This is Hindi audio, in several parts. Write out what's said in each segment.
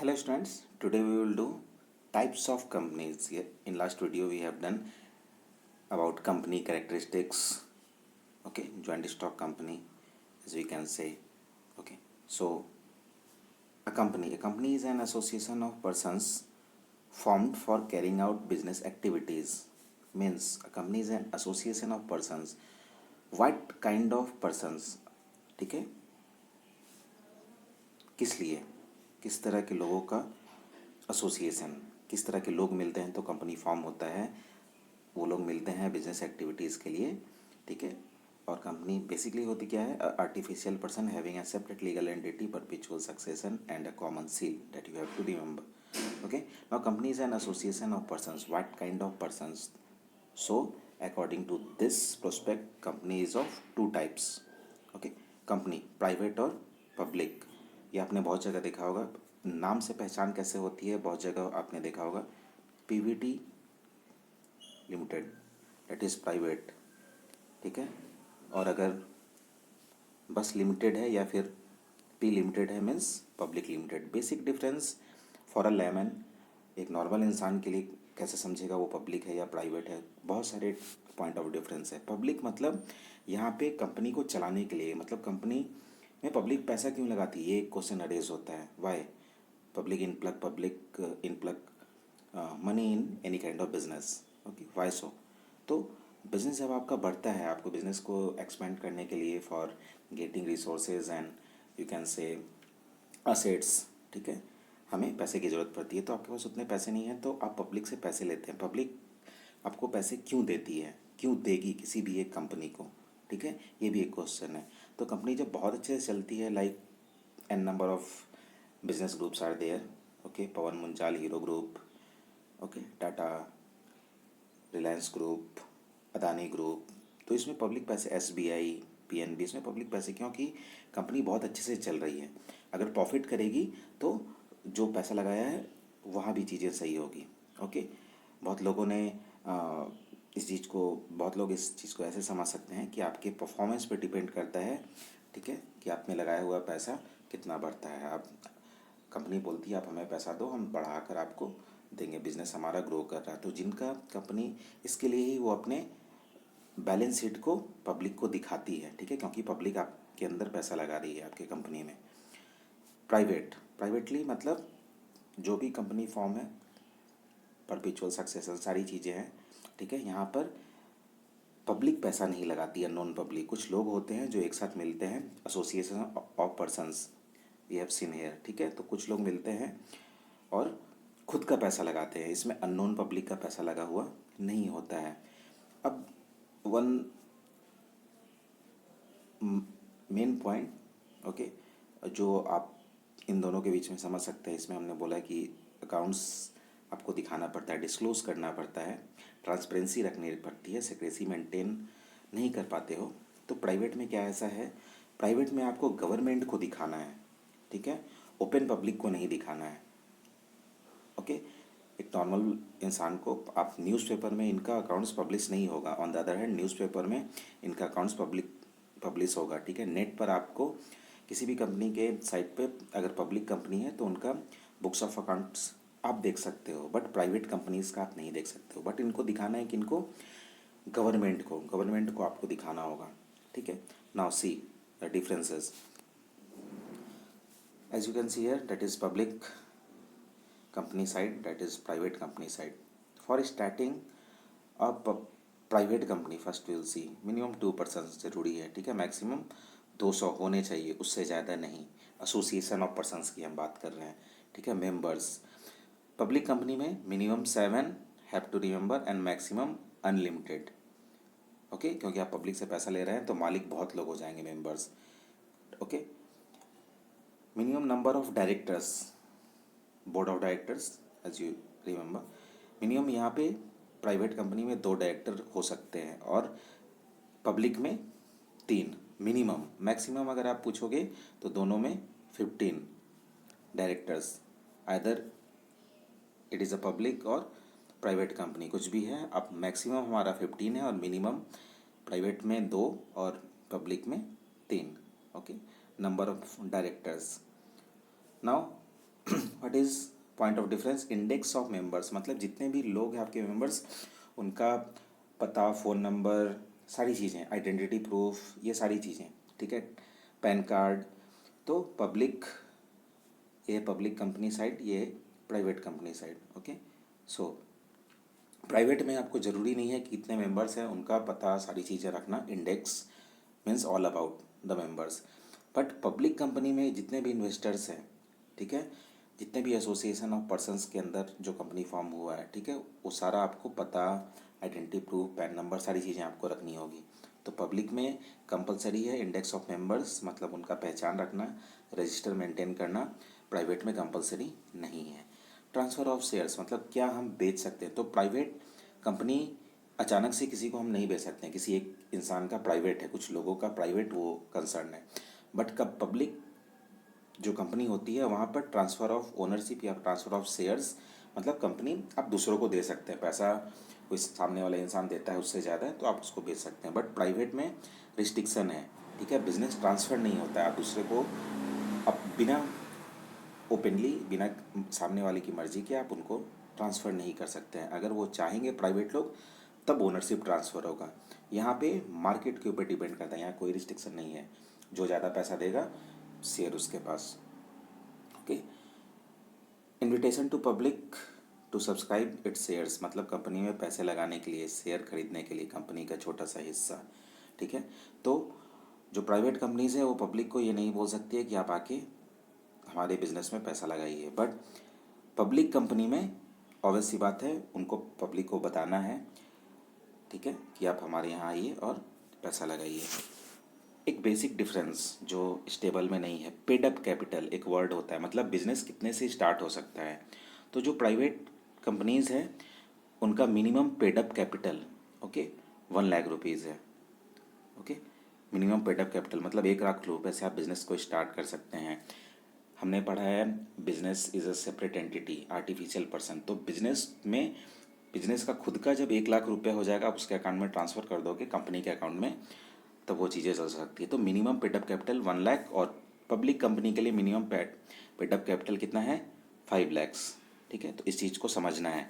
Hello students, today we will do types of companies. In last video we have done about company characteristics, okay, joint stock company as we can say, okay. So a company is an association of persons formed for carrying out business activities. Means a company is an association of persons. What kind of persons? ठीक है, किस लिए, किस तरह के लोगों का एसोसिएशन, किस तरह के लोग मिलते हैं तो कंपनी फॉर्म होता है, वो लोग मिलते हैं बिजनेस एक्टिविटीज़ के लिए, ठीक है। और कंपनी बेसिकली होती क्या है, artificial person having a separate legal entity perpetual succession and a common seal that you have to remember, okay. Now company is an association of persons. What kind of persons? So according to this prospect company is of two types, okay. Company private और पब्लिक, ये आपने बहुत जगह देखा होगा। नाम से पहचान कैसे होती है, बहुत जगह आपने देखा होगा। Pvt limited that is private, ठीक है। और अगर बस लिमिटेड है या फिर पी लिमिटेड है means public limited. Basic difference for a lemon, एक नॉर्मल इंसान के लिए कैसे समझेगा वो पब्लिक है या प्राइवेट है, बहुत सारे पॉइंट ऑफ डिफरेंस है। पब्लिक मतलब यहाँ पे कंपनी को चलाने के लिए, मतलब कंपनी में पब्लिक पैसा क्यों लगाती है, ये एक क्वेश्चन अरेज होता है। Why public in plug money in any kind of business, okay, why so? तो बिजनेस जब आपका बढ़ता है, आपको बिजनेस को एक्सपेंड करने के लिए for getting resources and you can say assets, ठीक है, हमें पैसे की ज़रूरत पड़ती है। तो आपके पास उतने पैसे नहीं हैं तो आप पब्लिक से पैसे लेते हैं। पब्लिक आपको पैसे क्यों देती है, क्यों देगी किसी भी एक कंपनी को, ठीक है, ये भी एक क्वेश्चन है। तो कंपनी जब बहुत अच्छे से चलती है, like an number of business groups are there, okay, Pawan Munjal Hero group, okay, Tata, Reliance group, Adani group, तो इसमें पब्लिक पैसे, एसबीआई, पीएनबी, इसमें पब्लिक पैसे, क्योंकि कंपनी बहुत अच्छे से चल रही है। अगर प्रॉफिट करेगी तो जो पैसा लगाया है वहाँ भी चीज़ें सही होगी, ओके। बहुत लोगों ने इस चीज़ को, बहुत लोग इस चीज़ को ऐसे समझ सकते हैं कि आपके परफॉर्मेंस पे डिपेंड करता है, ठीक है, कि आपने लगाया हुआ पैसा कितना बढ़ता है। आप कंपनी बोलती है आप हमें पैसा दो, हम बढ़ाकर आपको देंगे, बिजनेस हमारा ग्रो कर रहा है। तो जिनका कंपनी, इसके लिए ही वो अपने बैलेंस शीट को पब्लिक को दिखाती है, ठीक है, क्योंकि पब्लिक आपके अंदर पैसा लगा रही है आपके कंपनी में। प्राइवेटली मतलब जो भी कंपनी फॉर्म है, परपेचुअल सक्सेशन, सारी चीज़ें हैं, ठीक है। यहाँ पर पब्लिक पैसा नहीं लगाती है, नॉन पब्लिक कुछ लोग होते हैं जो एक साथ मिलते हैं, association of persons, we have seen here, ठीक है। तो कुछ लोग मिलते हैं और खुद का पैसा लगाते हैं, इसमें अननोन पब्लिक का पैसा लगा हुआ नहीं होता है। अब वन मेन पॉइंट, ओके, जो आप इन दोनों के बीच में समझ सकते हैं, इसमें हमने बोला कि अकाउंट्स आपको दिखाना पड़ता है, डिस्क्लोज करना पड़ता है, ट्रांसपेरेंसी रखनी पड़ती है, सेक्रेसी मेंटेन नहीं कर पाते हो। तो प्राइवेट में क्या ऐसा है, प्राइवेट में आपको गवर्नमेंट को दिखाना है, ठीक है, ओपन पब्लिक को नहीं दिखाना है, ओके। एक नॉर्मल इंसान को आप न्यूज़पेपर में इनका अकाउंट्स पब्लिश नहीं होगा, on the other hand newspaper में इनका अकाउंट्स पब्लिश होगा, ठीक है। नेट पर आपको किसी भी कंपनी के साइट पे अगर पब्लिक कंपनी है तो उनका बुक्स ऑफ अकाउंट्स आप देख सकते हो, बट प्राइवेट कंपनीज़ का आप नहीं देख सकते हो। बट इनको दिखाना है कि इनको गवर्नमेंट को आपको दिखाना होगा, ठीक है। Now see the differences, as you can see here, that is public company side, that is private company side. For starting a private company, first will see minimum 2% ज़रूरी है, ठीक है, मैक्सिमम 200 होने चाहिए, उससे ज़्यादा नहीं। एसोसिएशन ऑफ पर्सनस की हम बात कर रहे हैं, ठीक है, मेंबर्स। पब्लिक कंपनी में minimum 7 have to remember and maximum unlimited, okay, क्योंकि आप पब्लिक से पैसा ले रहे हैं तो मालिक बहुत लोग हो जाएंगे, members, okay. Minimum number of directors, board of directors, as you remember, minimum यहाँ पे प्राइवेट कंपनी में 2 डायरेक्टर हो सकते हैं और पब्लिक में 3 मिनिमम। मैक्सिमम अगर आप पूछोगे तो दोनों में 15 directors, either it is a public और प्राइवेट कंपनी, कुछ भी है। अब मैक्सिमम हमारा 15 है और मिनिमम प्राइवेट में 2 और पब्लिक में 3, okay. Number of directors, now what is point of difference? Index of members, मतलब जितने भी लोग हैं आपके मेंबर्स, उनका पता, फ़ोन नंबर, सारी चीज़ें, आइडेंटिटी प्रूफ, ये सारी चीज़ें, ठीक है, पैन कार्ड। तो पब्लिक, ये पब्लिक कंपनी साइड, ये private company side. Okay, so private में आपको ज़रूरी नहीं है कि कितने मेंबर्स हैं, उनका पता, सारी चीज़ें रखना। Index means all about the members. But public company में जितने भी इन्वेस्टर्स हैं, ठीक है, जितने भी एसोसिएशन ऑफ पर्सन्स के अंदर जो कंपनी फॉर्म हुआ है, ठीक है, वो सारा आपको पता, आइडेंटिटी प्रूफ, पैन नंबर, सारी चीज़ें आपको रखनी होगी। तो पब्लिक में कंपलसरी है इंडेक्स ऑफ मेंबर्स, मतलब उनका पहचान रखना, रजिस्टर मेंटेन करना। प्राइवेट में कंपलसरी नहीं है। ट्रांसफ़र ऑफ शेयर्स, मतलब क्या हम बेच सकते हैं? तो प्राइवेट कंपनी अचानक से किसी को हम नहीं बेच सकते हैं, किसी एक इंसान का प्राइवेट है, कुछ लोगों का प्राइवेट वो कंसर्न है। बट कब पब्लिक जो कंपनी होती है वहाँ पर ट्रांसफ़र ऑफ ओनरशिप या ट्रांसफ़र ऑफ शेयर्स, मतलब कंपनी आप दूसरों को दे सकते हैं, पैसा कोई सामने वाला इंसान देता है उससे ज़्यादा है तो आप उसको बेच सकते हैं। बट प्राइवेट में रिस्ट्रिक्शन है, ठीक है, बिजनेस ट्रांसफ़र नहीं होता है, आप दूसरे को अब बिना ओपनली, बिना सामने वाले की मर्ज़ी के आप उनको ट्रांसफ़र नहीं कर सकते हैं। अगर वो चाहेंगे प्राइवेट लोग तब ओनरशिप ट्रांसफ़र होगा। यहाँ पे मार्केट के ऊपर डिपेंड करता है, यहाँ कोई रिस्ट्रिक्शन नहीं है, जो ज़्यादा पैसा देगा शेयर उसके पास। Okay, invitation to public to subscribe its shares, मतलब कंपनी में पैसे लगाने के लिए, शेयर खरीदने के लिए कंपनी का छोटा सा हिस्सा, ठीक है। तो जो प्राइवेट कंपनीज़ है वो पब्लिक को ये नहीं बोल सकती है कि आप आके हमारे बिजनेस में पैसा लगाइए। बट पब्लिक कंपनी में ऑब्वियस सी बात है, उनको पब्लिक को बताना है, ठीक है, कि आप हमारे यहाँ आइए और पैसा लगाइए। एक बेसिक डिफरेंस जो स्टेबल में नहीं है, पेड अप कैपिटल एक वर्ड होता है, मतलब बिजनेस कितने से स्टार्ट हो सकता है। तो जो प्राइवेट कंपनीज़ है उनका minimum paid up capital, okay, 1 lakh rupees है। Okay, minimum paid up capital मतलब 1 लाख रुपए से आप बिज़नेस को स्टार्ट कर सकते हैं। हमने पढ़ा है business is a separate entity, artificial person. तो बिजनेस का खुद का जब 1 लाख रुपया हो जाएगा, आप उसके अकाउंट में ट्रांसफ़र कर दोगे कंपनी के अकाउंट में, तब वो चीज़ें चल सकती है। तो मिनिमम पेडअप कैपिटल 1 लाख, और पब्लिक कंपनी के लिए मिनिमम पेडअप कैपिटल कितना है? 5 लैक्स, ठीक है। तो इस चीज़ को समझना है।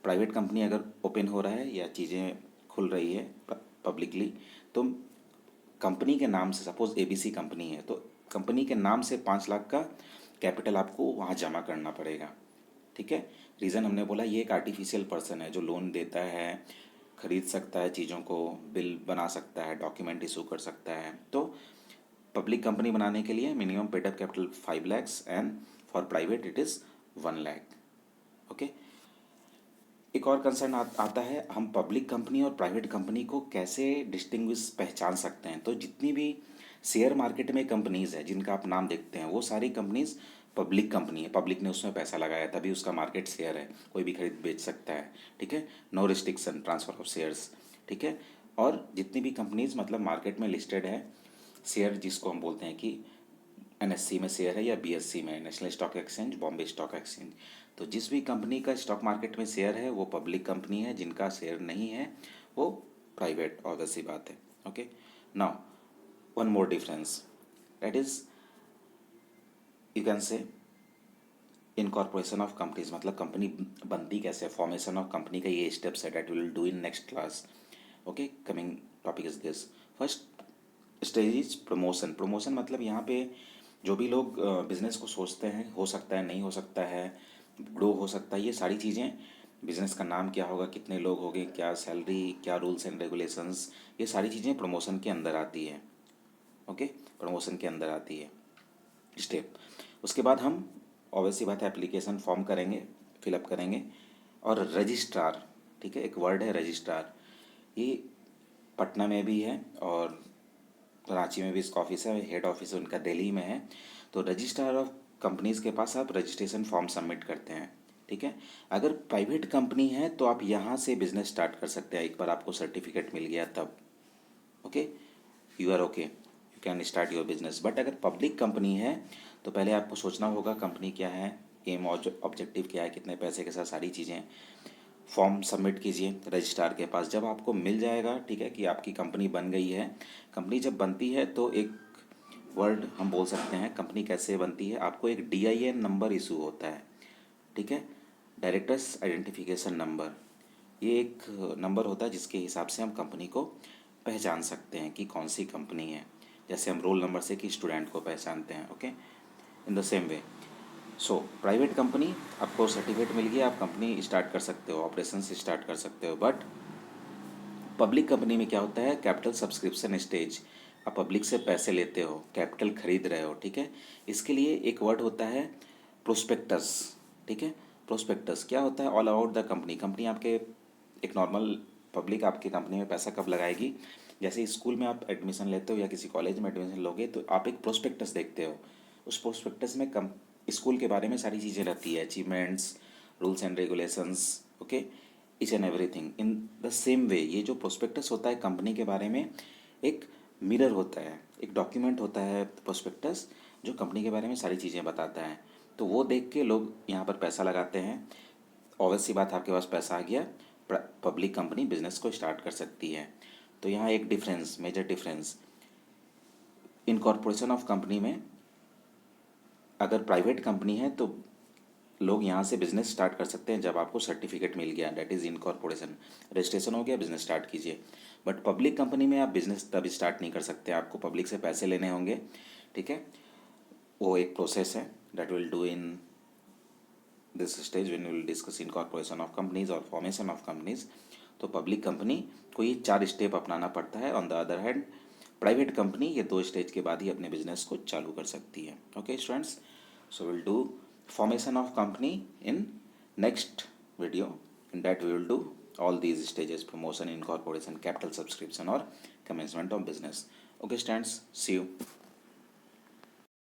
प्राइवेट कंपनी अगर ओपन हो रहा है या चीज़ें खुल रही है पब्लिकली, तो कंपनी के नाम से, सपोज एबीसी कंपनी है, तो कंपनी के नाम से 5 लाख का कैपिटल आपको वहाँ जमा करना पड़ेगा, ठीक है। रीज़न हमने बोला ये एक आर्टिफिशियल पर्सन है जो लोन देता है, खरीद सकता है चीज़ों को, बिल बना सकता है, डॉक्यूमेंट इशू कर सकता है। तो पब्लिक कंपनी बनाने के लिए minimum paid up capital 5 lakhs and for private it is 1 lakh. Okay, एक और कंसर्न आता है, हम पब्लिक कंपनी और प्राइवेट कंपनी को कैसे डिस्टिंग्विश, पहचान सकते हैं। तो जितनी भी शेयर मार्केट में कंपनीज़ है जिनका आप नाम देखते हैं वो सारी कंपनीज़ पब्लिक कंपनी है, पब्लिक ने उसमें पैसा लगाया तभी उसका मार्केट शेयर है, कोई भी खरीद बेच सकता है, ठीक है, no restriction transfer of shares, ठीक है। और जितनी भी कंपनीज़ मतलब मार्केट में लिस्टेड है, शेयर जिसको हम बोलते हैं कि एनएससी में शेयर है या बीएससी में, national stock exchange, Bombay stock exchange, तो जिस भी कंपनी का स्टॉक मार्केट में शेयर है वो पब्लिक कंपनी है, जिनका शेयर नहीं है वो प्राइवेट, ऑब्वियस सी बात है। Okay, now one more difference, that is you can say incorporation of companies, मतलब कंपनी बनती कैसे, फॉर्मेशन ऑफ कंपनी का ये स्टेप्स है, that will do in next class. Okay, coming topic is this. First stage is promotion. Promotion मतलब यहाँ पे जो भी लोग बिजनेस को सोचते हैं, हो सकता है, नहीं हो सकता है, ग्रो हो सकता है, ये सारी चीज़ें, बिजनेस का नाम क्या होगा, कितने लोग होंगे, क्या सैलरी, क्या रूल्स एंड रेगुलेशंस, ये सारी चीज़ें प्रमोशन के अंदर आती है। ओके, प्रमोशन के अंदर आती है स्टेप। उसके बाद हम ऑब्वियसली बात है एप्लीकेशन फॉर्म करेंगे, फिलअप करेंगे, और रजिस्ट्रार, ठीक है, एक वर्ड है रजिस्ट्रार, ये पटना में भी है और रांची में भी इसका ऑफिस है, हेड ऑफिस उनका दिल्ली में है। तो रजिस्ट्रार ऑफ कंपनीज़ के पास आप रजिस्ट्रेशन फॉर्म सबमिट करते हैं, ठीक है। अगर प्राइवेट कंपनी है तो आप यहाँ से बिजनेस स्टार्ट कर सकते हैं, एक बार आपको सर्टिफिकेट मिल गया तब। Okay, you are okay, you can start your business. But अगर पब्लिक कंपनी है तो पहले आपको सोचना होगा कंपनी क्या है, एम और ऑब्जेक्टिव क्या है, कितने पैसे के साथ, सारी चीज़ें। फॉर्म सबमिट कीजिए रजिस्ट्रार के पास, जब आपको मिल जाएगा, ठीक है, कि आपकी कंपनी बन गई है। कंपनी जब बनती है तो एक वर्ड हम बोल सकते हैं कंपनी कैसे बनती है। आपको एक DIN नंबर इशू होता है, ठीक है, डायरेक्टर्स आइडेंटिफिकेशन नंबर। ये एक नंबर होता है जिसके हिसाब से हम कंपनी को पहचान सकते हैं कि कौन सी कंपनी है। जैसे हम रोल नंबर से कि स्टूडेंट को पहचानते हैं। Okay, in the same way so private company, आपको सर्टिफिकेट मिल गया, आप कंपनी स्टार्ट कर सकते हो, ऑपरेशन स्टार्ट कर सकते हो। बट पब्लिक कंपनी में क्या होता है, कैपिटल सब्सक्रिप्शन स्टेज, आप पब्लिक से पैसे लेते हो, कैपिटल खरीद रहे हो, ठीक है। इसके लिए एक वर्ड होता है प्रोस्पेक्टस, ठीक है। प्रोस्पेक्टस क्या होता है, all about the company. Company आपके, एक नॉर्मल पब्लिक आपकी कंपनी में पैसा कब लगाएगी, जैसे स्कूल में आप एडमिशन लेते हो या किसी कॉलेज में एडमिशन लोगे तो आप एक प्रोस्पेक्टस देखते हो। उस प्रोस्पेक्टस में कम स्कूल के बारे में सारी चीज़ें रहती है, achievements, rules and regulations, okay, each and everything. In the same way ये जो प्रोस्पेक्टस होता है कंपनी के बारे में एक मिरर होता है, एक डॉक्यूमेंट होता है प्रोस्पेक्टस, जो कंपनी के बारे में सारी चीज़ें बताता है। तो वो देख के लोग यहाँ पर पैसा लगाते हैं। ऑब्वियस सी बात, आपके पास पैसा आ गया, पब्लिक कंपनी बिजनेस को स्टार्ट कर सकती है। तो यहाँ एक difference, major difference, incorporation of company में अगर प्राइवेट कंपनी है तो लोग यहाँ से बिजनेस स्टार्ट कर सकते हैं जब आपको सर्टिफिकेट मिल गया, डेट इज़ इनकॉर्पोरेशन, रजिस्ट्रेशन हो गया, बिजनेस स्टार्ट कीजिए। बट पब्लिक कंपनी में आप बिजनेस तभी स्टार्ट नहीं कर सकते, आपको पब्लिक से पैसे लेने होंगे, ठीक है। वो एक प्रोसेस है, that will do in this stage when we will discuss incorporation of companies और फॉर्मेशन ऑफ कंपनीज। तो पब्लिक कंपनी को ये 4 स्टेप अपनाना पड़ता है। On the other hand private company ये 2 स्टेज के बाद ही अपने बिजनेस को चालू कर सकती है। Okay students, so will do formation of company in next video. In that we will do all these stages: promotion, incorporation, capital subscription or commencement of business. Okay students, see you.